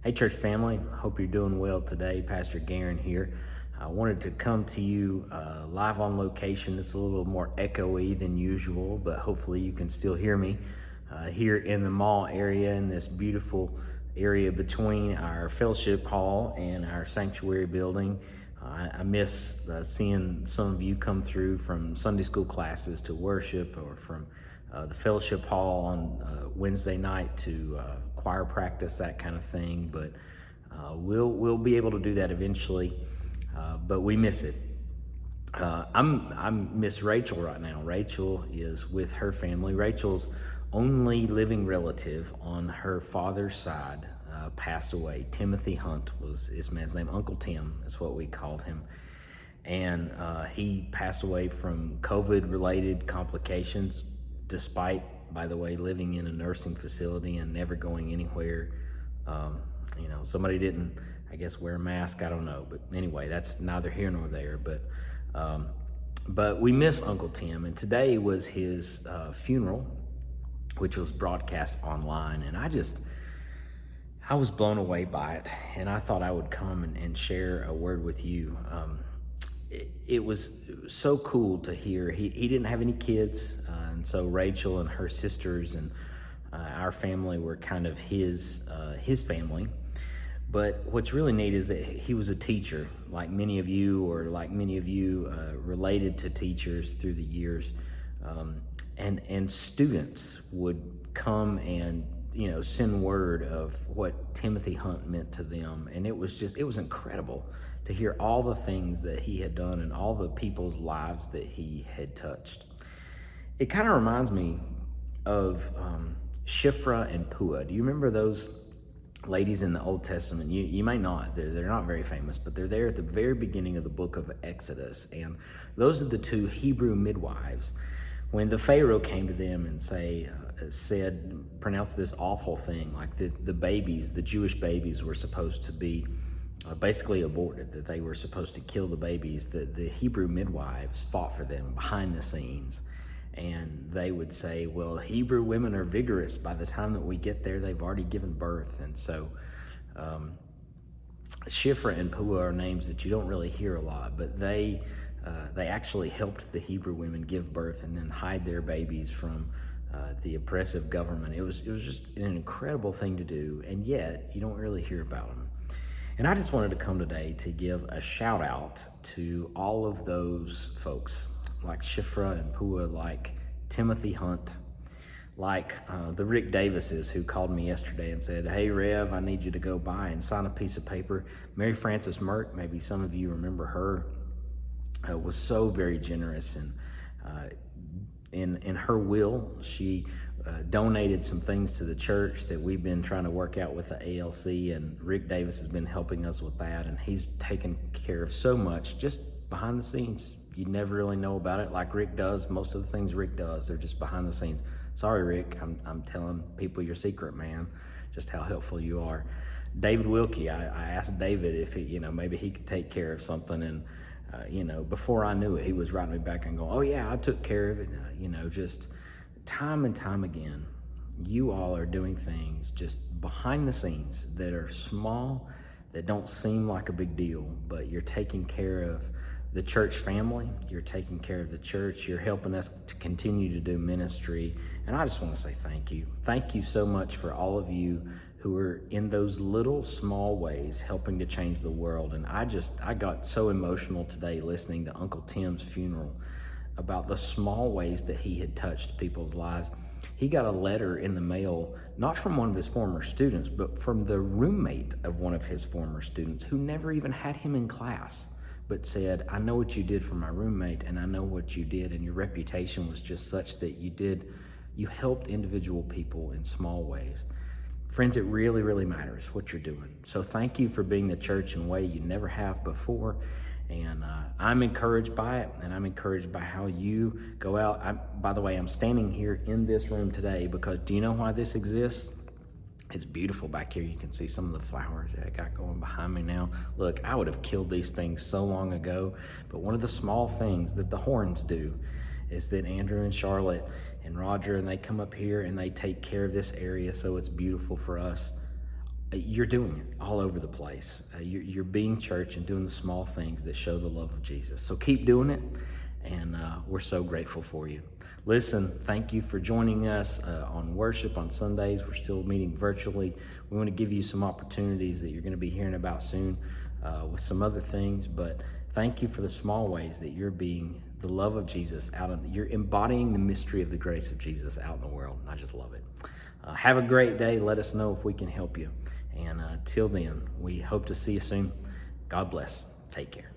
Hey, church family. Hope you're doing well today. Pastor Garin here. I wanted to come to you live on location. It's a little more echoey than usual, but hopefully you can still hear me here in the mall area, in this beautiful area between our fellowship hall and our sanctuary building. I miss seeing some of you come through from Sunday school classes to worship, or from the fellowship hall on Wednesday night to choir practice, that kind of thing. But we'll be able to do that eventually. But we miss it. I'm Miss Rachel right now. Rachel is with her family. Rachel's only living relative on her father's side passed away. Timothy Hunt was his man's name. Uncle Tim is what we called him. And he passed away from COVID-related complications, despite, by the way, living in a nursing facility and never going anywhere. Somebody didn't, I guess, wear a mask. I don't know. But anyway, that's neither here nor there. But we miss Uncle Tim. And today was his funeral, which was broadcast online. And I was blown away by it. And I thought I would come and share a word with you. It was so cool to hear. He didn't have any kids, and so Rachel and her sisters and our family were kind of his family. But what's really neat is that he was a teacher, like many of you, related to teachers through the years, and students would come and send word of what Timothy Hunt meant to them, and it was incredible to hear all the things that he had done and all the people's lives that he had touched. It kind of reminds me of Shiphrah and Puah. Do you remember those ladies in the Old Testament? You may not. They're not very famous, but they're there at the very beginning of the book of Exodus. And those are the two Hebrew midwives. When the Pharaoh came to them and pronounced this awful thing, like the babies, the Jewish babies were supposed to be basically aborted, that they were supposed to kill the babies, the Hebrew midwives fought for them behind the scenes. And they would say, well, Hebrew women are vigorous. By the time that we get there, they've already given birth. And so Shiphrah and Puah are names that you don't really hear a lot, but they actually helped the Hebrew women give birth and then hide their babies from the oppressive government. It was just an incredible thing to do, and yet you don't really hear about them. And I just wanted to come today to give a shout out to all of those folks, like Shiphrah and Puah, like Timothy Hunt, like the Rick Davises, who called me yesterday and said, hey, Rev, I need you to go by and sign a piece of paper. Mary Frances Merck, maybe some of you remember her, was so very generous. And in her will, she donated some things to the church that we've been trying to work out with the ALC, and Rick Davis has been helping us with that, and he's taken care of so much just behind the scenes. You never really know about it like Rick does. Most of the things Rick does, they're just behind the scenes. Sorry, Rick, I'm telling people your secret, man, just how helpful you are. David Wilkie, I asked David if maybe he could take care of something, and before I knew it, he was writing me back and going, oh yeah, I took care of it. Just time and time again, you all are doing things just behind the scenes that are small, that don't seem like a big deal, but you're taking care of the church family, you're taking care of the church, you're helping us to continue to do ministry, and I just want to say thank you. Thank you so much for all of you who are in those little small ways helping to change the world. And I got so emotional today listening to Uncle Tim's funeral about the small ways that he had touched people's lives. He got a letter in the mail, not from one of his former students, but from the roommate of one of his former students who never even had him in class, but said, I know what you did for my roommate, and I know what you did, and your reputation was just such that you helped individual people in small ways. Friends, it really, really matters what you're doing. So thank you for being the church in a way you never have before. And I'm encouraged by it, and I'm encouraged by how you go out. By the way, I'm standing here in this room today because do you know why this exists? It's beautiful back here. You can see some of the flowers that I got going behind me now. Look, I would have killed these things so long ago, but one of the small things that the horns do is that Andrew and Charlotte and Roger, and they come up here and they take care of this area so it's beautiful for us. you're doing it all over the place. You're being church and doing the small things that show the love of Jesus. So keep doing it, and we're so grateful for you. Listen, thank you for joining us on worship on Sundays. We're still meeting virtually. We want to give you some opportunities that you're going to be hearing about soon with some other things, but thank you for the small ways that you're being the love of Jesus you're embodying the mystery of the grace of Jesus out in the world. I just love it. Have a great day. Let us know if we can help you. And till then, we hope to see you soon. God bless. Take care.